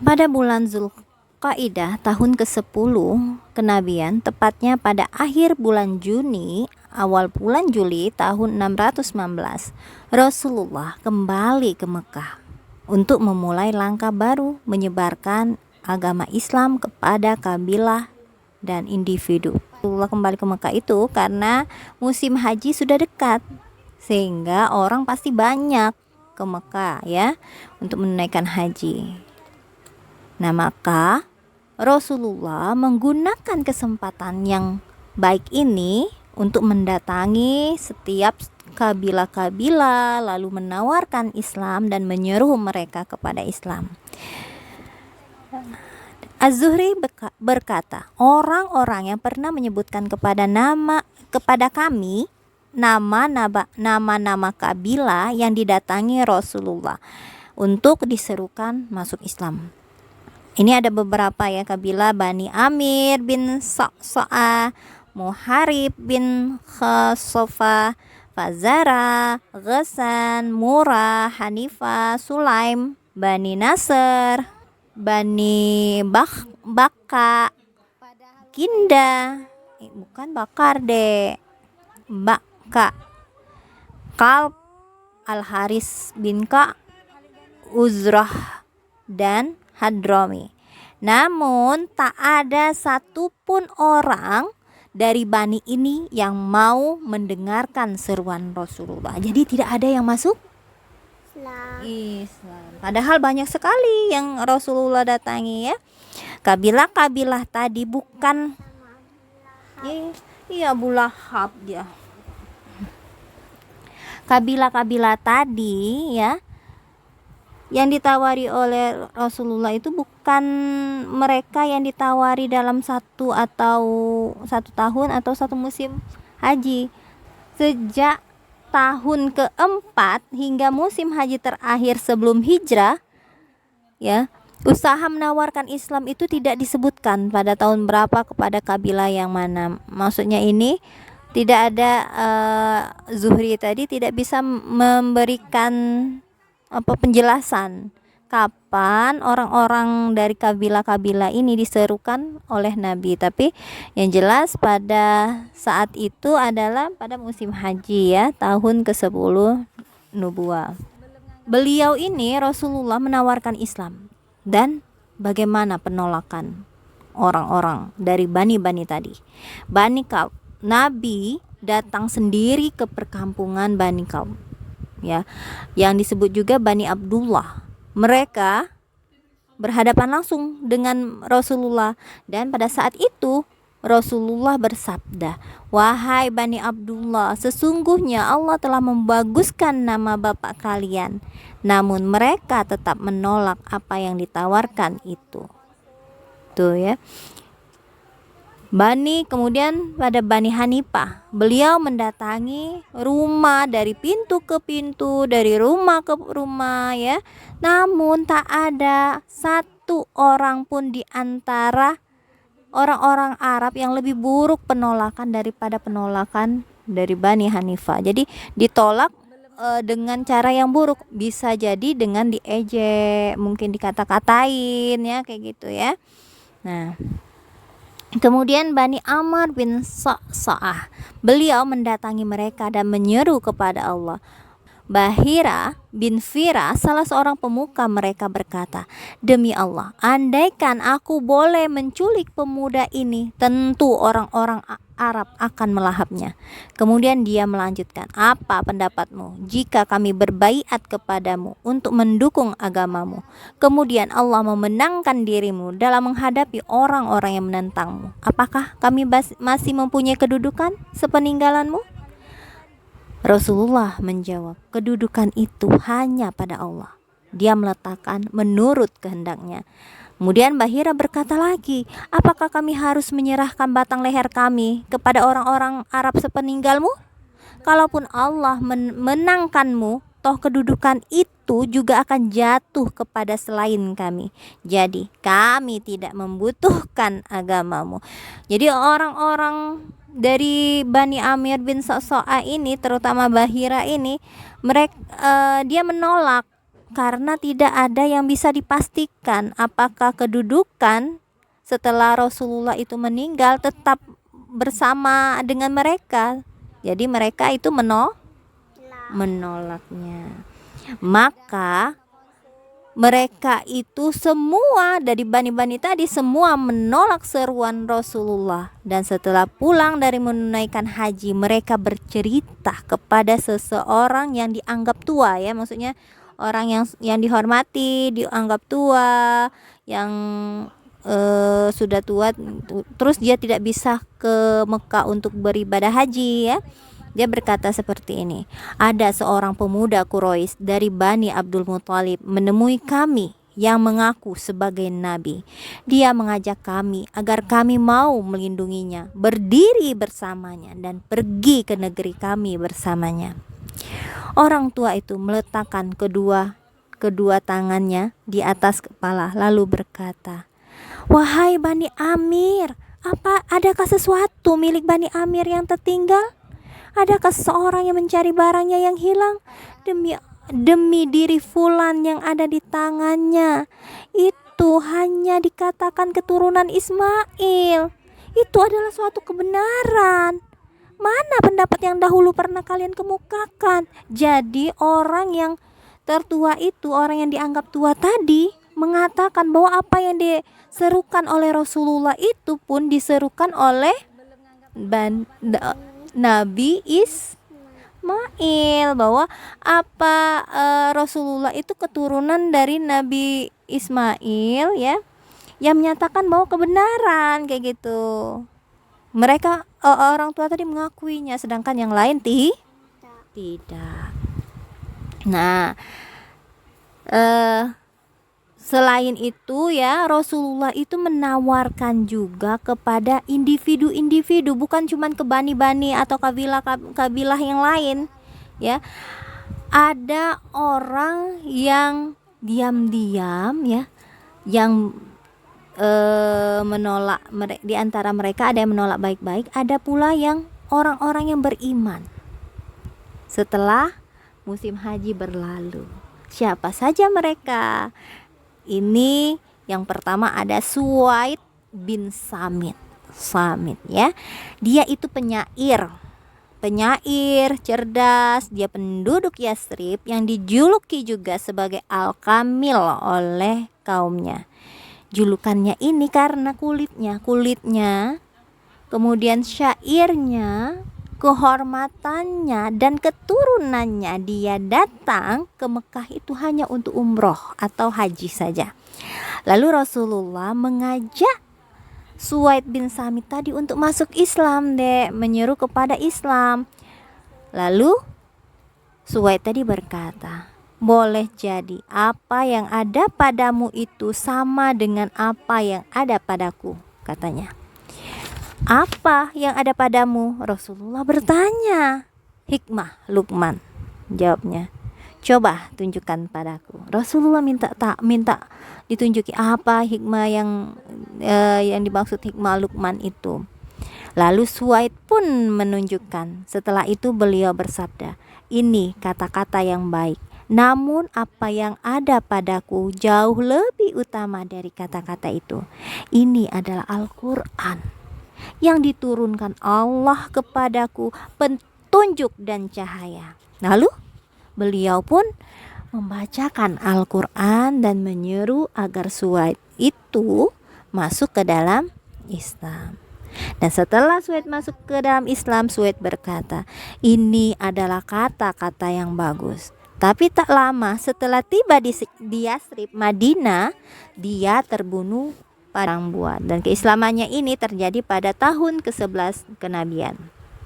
Pada bulan Zulqaidah tahun ke-10 kenabian, tepatnya pada akhir bulan Juni, awal bulan Juli tahun 619, Rasulullah kembali ke Mekah untuk memulai langkah baru menyebarkan agama Islam kepada kabilah dan individu. Rasulullah kembali ke Mekah itu karena musim haji sudah dekat, sehingga orang pasti banyak ke Mekah ya untuk menunaikan haji. Nah, maka Rasulullah menggunakan kesempatan yang baik ini untuk mendatangi setiap kabilah-kabilah, lalu menawarkan Islam dan menyeru mereka kepada Islam. Az-Zuhri berkata, orang-orang yang pernah menyebutkan kepada kami nama-nama kabilah yang didatangi Rasulullah untuk diserukan masuk Islam. Ini ada beberapa ya, kabilah Bani Amir bin Sa'sa'ah, Muharib bin Khasofa, Fazara, Ghassan, Murrah, Hanifah, Sulaim, Bani Nasr, Bani Baka, Kinda, bukan Bakar deh, Baka, Kalb, Al-Haris bin Ka, Uzrah, dan Hadrami. Namun tak ada satupun orang dari Bani ini yang mau mendengarkan seruan Rasulullah. Jadi tidak ada yang masuk Islam. Padahal banyak sekali yang Rasulullah datangi ya. Kabilah-kabilah tadi bukan Abu Lahab dia. Kabilah-kabilah tadi ya yang ditawari oleh Rasulullah itu bukan mereka yang ditawari dalam satu tahun atau satu musim haji. Sejak tahun keempat hingga musim haji terakhir sebelum hijrah ya, usaha menawarkan Islam itu tidak disebutkan pada tahun berapa kepada kabilah yang mana. Maksudnya ini tidak ada Zuhri tadi tidak bisa memberikan penjelasan kapan orang-orang dari kabilah-kabilah ini diserukan oleh Nabi. Tapi yang jelas pada saat itu adalah pada musim haji ya, tahun ke-10 nubuwah. Beliau ini Rasulullah menawarkan Islam. Dan bagaimana penolakan orang-orang dari Bani tadi? Bani Kalb, Nabi datang sendiri ke perkampungan Bani Kalb ya, yang disebut juga Bani Abdullah. Mereka berhadapan langsung dengan Rasulullah, dan pada saat itu Rasulullah bersabda, "Wahai Bani Abdullah, sesungguhnya Allah telah membaguskan nama bapak kalian." Namun mereka tetap menolak apa yang ditawarkan itu. Tuh ya. Kemudian pada Bani Hanifah, beliau mendatangi rumah dari pintu ke pintu, dari rumah ke rumah ya. Namun tak ada satu orang pun di antara orang-orang Arab yang lebih buruk penolakan daripada penolakan dari Bani Hanifah. Jadi ditolak dengan cara yang buruk, bisa jadi dengan diejek, mungkin dikata-katain ya, kayak gitu ya. Nah, kemudian Bani Amr bin Sa'sa'ah, beliau mendatangi mereka dan menyeru kepada Allah. Bahira bin Fira, salah seorang pemuka mereka, berkata, "Demi Allah, andaikan aku boleh menculik pemuda ini, tentu orang-orang Arab akan melahapnya." Kemudian dia melanjutkan, "Apa pendapatmu jika kami berbaiat kepadamu untuk mendukung agamamu, kemudian Allah memenangkan dirimu dalam menghadapi orang-orang yang menentangmu? Apakah kami masih mempunyai kedudukan sepeninggalanmu?" Rasulullah menjawab, "Kedudukan itu hanya pada Allah. Dia meletakkan menurut kehendaknya." Kemudian Bahira berkata lagi, "Apakah kami harus menyerahkan batang leher kami kepada orang-orang Arab sepeninggalmu? Kalaupun Allah menangkanmu, toh kedudukan itu juga akan jatuh kepada selain kami. Jadi kami tidak membutuhkan agamamu." Jadi orang-orang dari Bani Amir bin Sa'sa'ah ini, terutama Bahira ini, dia menolak karena tidak ada yang bisa dipastikan apakah kedudukan setelah Rasulullah itu meninggal tetap bersama dengan mereka. Jadi mereka itu menolaknya. Maka mereka itu semua dari bani-bani tadi semua menolak seruan Rasulullah. Dan setelah pulang dari menunaikan haji, mereka bercerita kepada seseorang yang dianggap tua, ya, maksudnya orang yang dihormati, dianggap tua, yang sudah tua, terus dia tidak bisa ke Mekah untuk beribadah haji, ya. Dia berkata seperti ini, ada seorang pemuda Quraisy dari Bani Abdul Muthalib menemui kami yang mengaku sebagai nabi. Dia mengajak kami agar kami mau melindunginya, berdiri bersamanya dan pergi ke negeri kami bersamanya. Orang tua itu meletakkan kedua tangannya di atas kepala lalu berkata, "Wahai Bani Amir, adakah sesuatu milik Bani Amir yang tertinggal? Adakah seseorang yang mencari barangnya yang hilang? Demi diri fulan yang ada di tangannya, itu hanya dikatakan keturunan Ismail. Itu adalah suatu kebenaran. Mana pendapat yang dahulu pernah kalian kemukakan?" Jadi orang yang tertua itu, orang yang dianggap tua tadi, mengatakan bahwa apa yang diserukan oleh Rasulullah itu pun diserukan oleh Nabi Ismail, bahwa Rasulullah itu keturunan dari Nabi Ismail, ya, yang menyatakan bahwa kebenaran kayak gitu. Mereka orang tua tadi mengakuinya, sedangkan yang lain tidak. Nah, selain itu, ya, Rasulullah itu menawarkan juga kepada individu-individu, bukan cuma ke bani-bani atau kabilah yang lain, ya. Ada orang yang diam-diam, ya, yang menolak. Di antara mereka ada yang menolak baik-baik, ada pula yang orang-orang yang beriman setelah musim haji berlalu. Siapa saja mereka? Ini yang pertama ada Suwaid bin Samit, ya. Dia itu penyair cerdas. Dia penduduk Yathrib yang dijuluki juga sebagai Al-Kamil oleh kaumnya. Julukannya ini karena kulitnya, kemudian syairnya, kehormatannya dan keturunannya. Dia datang ke Mekah itu hanya untuk umroh atau haji saja. Lalu Rasulullah mengajak Suwaid bin Samit tadi untuk masuk Islam, menyeru kepada Islam. Lalu Suwaid tadi berkata, "Boleh jadi apa yang ada padamu itu sama dengan apa yang ada padaku," katanya. "Apa yang ada padamu?" Rasulullah bertanya. "Hikmah Luqman," jawabnya. "Coba tunjukkan padaku." Rasulullah minta ditunjuki apa hikmah yang dimaksud hikmah Luqman itu. Lalu Suwaid pun menunjukkan. Setelah itu beliau bersabda, "Ini kata-kata yang baik. Namun apa yang ada padaku jauh lebih utama dari kata-kata itu. Ini adalah Al-Quran yang diturunkan Allah kepadaku, petunjuk dan cahaya." Lalu beliau pun membacakan Al-Quran dan menyeru agar Suwaid itu masuk ke dalam Islam. Dan setelah Suwaid masuk ke dalam Islam, Suwaid berkata, "Ini adalah kata-kata yang bagus." Tapi tak lama setelah tiba di Yathrib, Madinah, dia terbunuh padang buah. Dan keislamannya ini terjadi pada tahun ke-11 kenabian.